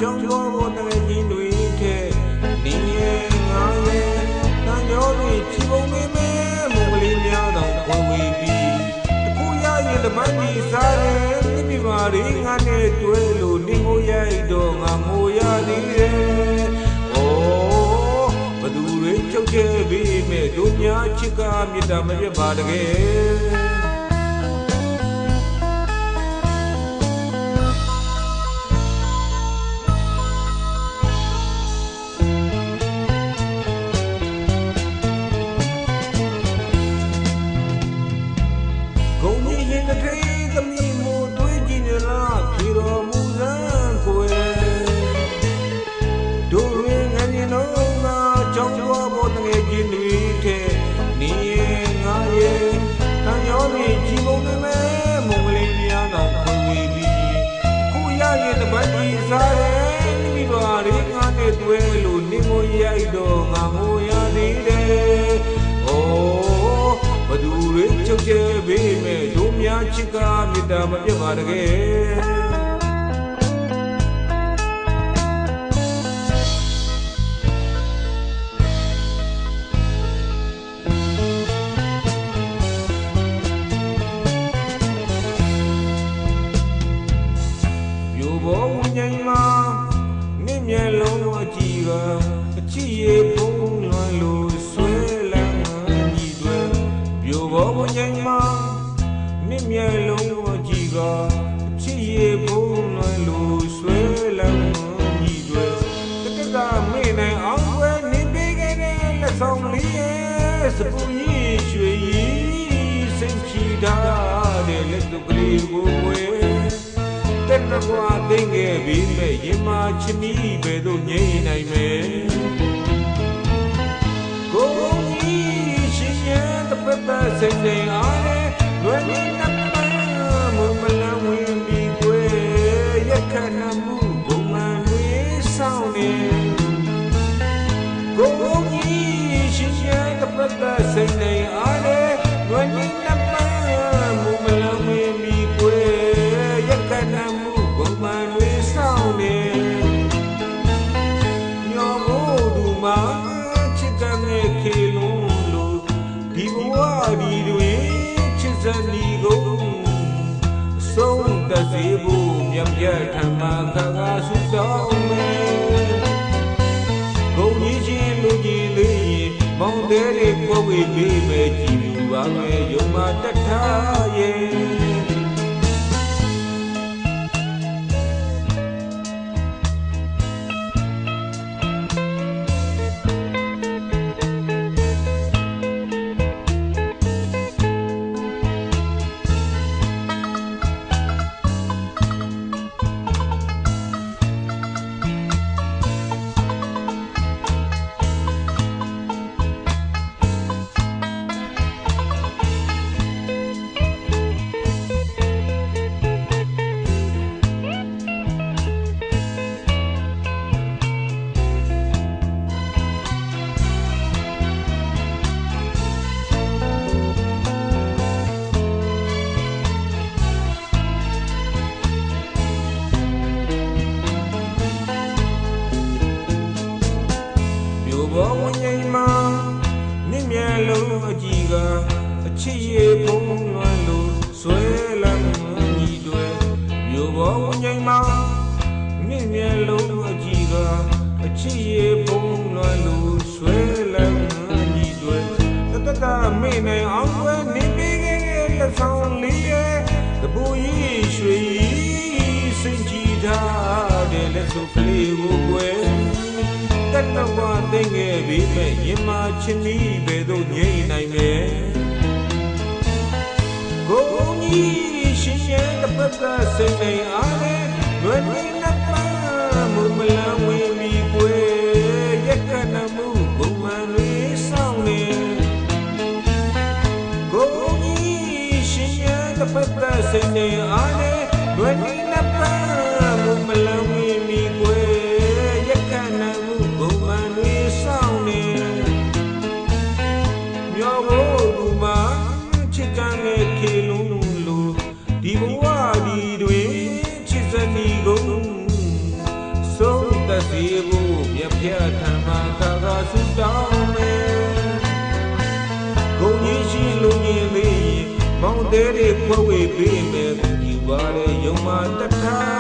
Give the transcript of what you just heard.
ကြောင်းတော်ပေါ်တကယ်ကြီးတွေထဲနေငါရဲ့တန်ရောတွေချီပုံနေမဲမုံကလေးများတော့ကိုဝေးပြီးတခုရရင်တမန်ကြီးစားတယ်မိမိမာရီငါနဲ့တွဲလို့နေကိုရိုက်တော့ငါငိုရသေးတယ်ဘသူတွေချုပ်ချယ်ပြီးမဲ့တို့များချစ်ကမေတ္တာမပြတ်ပါတကယ်တွဲလို့နေမိုးရိုက်တော့ငါငိုရသေးတယ်ဘသူတွေချုပ်ချယ်ပေးမဲ့တို့များချစ်ကမေတ္တာမပြတ်ပါတကယ်ပြိုဘောဝဉ္ဉ္မာမျက်လုံးအကြည့်ကအချစ်ရေပုံလွှမ်းလို့ဆွဲလန်းညီတွေပြိုဘောဝဉ္ဉ္မာမျက်လုံးအကြည့်ကအချစ်ရေပုံလွှမ်းလို့ဆွဲလန်းညီတွေတကကမေ့နိုင်အောင်ွယ်နေပေးခဲ့တဲ့လက်ဆောင်လေးရဲ့စပူကြီးရွှေကြီးစိတ်ချီထားတဲ့လက်သူကလေးကိုဝဲတက်တော့ကွာသိငယ်ပြီးမဲ့ရင်မာချမီးပဲတို့ငြိမ့်နိုင်မယ်ကိုကြီးရှင်ရဲ့တပတ်ပတ်စိတ်နေအားနဲ့လွယ်နေနပ်မုံမလန်းဝင်ပြီးွယ်ရက်ခဏမှုဘုံမှန်တွေဆောင်းနေကိုကြီးရှင်ရဲ့တပတ်ပတ်စိတ်နေအားနဲ့လွယ်နေနပ်မုံမလန်းဝင်ပြီးွယ်ရက်ခဏမှုဘုံမှန်တွေဆောင်းနေညောဖို့သူမှာချစ်တဲ့ခေလုံးလို့ဒီဘဝဒီတွေချစ်စနီကုန်ဆုံးတစေဖို့မြတ်ပြတ်ထမခါကဆုတောင်းမယ်ဂုံကြီးချင်းလူကြီးလေးမောင်တဲ့ကိုဝေးပေးမယ်ကြည်လူပါမယ်ယုံမတတ်ထားရဲ့ဘောဝဉ္ဉ္မာမျက်လုံးအကြည့်ကအချစ်ရေပုံလွှမ်းလို့ဆွဲလန်းညီတွေပြိုဘောဝဉ္ဉ္မာမျက်လုံးအကြည့်ကအချစ်ရေပုံလွှမ်းလို့ဆွဲလန်းညီတွေတတမေ့နိုင်အောင်ွယ်နေပေးခဲ့တဲ့လက်ဆောင်လေးရဲ့တပူကြီးရွှေကြီးစိတ်ကြည်ထားတဲ့လက်စုပ်ကလေးကိုွယ်တက်တော့ကွာသိငယ်ပြီးမဲ့ရင်မာချမီးပဲတို့ငြိမ့်နိုင်မယ်ကိုကြီးရှင်ရဲ့တပတ်ပတ်စိတ်နေအားနဲ့လွယ်နေနပ်ပါမုံမလန်းဝင်ပြီးကွယ်ရက်ခဏမှုဘုံမှန်လေးဆောင်းနေကိုကြီးရှင်ရဲ့တပတ်ပတ်စိတ်နေအားနဲ့လွယ်နေနပ်ပါမုံမလန်းဝင်ပြီးကွယ်ရက်ခဏမှုဘုံမှန်လေးဆောင်းနေမျောဖို့သူမှာချစ်ကံနဲ့ခေလုံးလို့ဒီဘဝဒီတွေချစ်စနီကုန် နေဖို့မြက်ဖြတ်ထံမှာခါဆူတောင်းမယ်ဂုံကြီးရှိလူကြီးလေးမောင်တဲတွေခွဲဝေပေးမယ်ယူပါတဲ့ယုံမှာတထား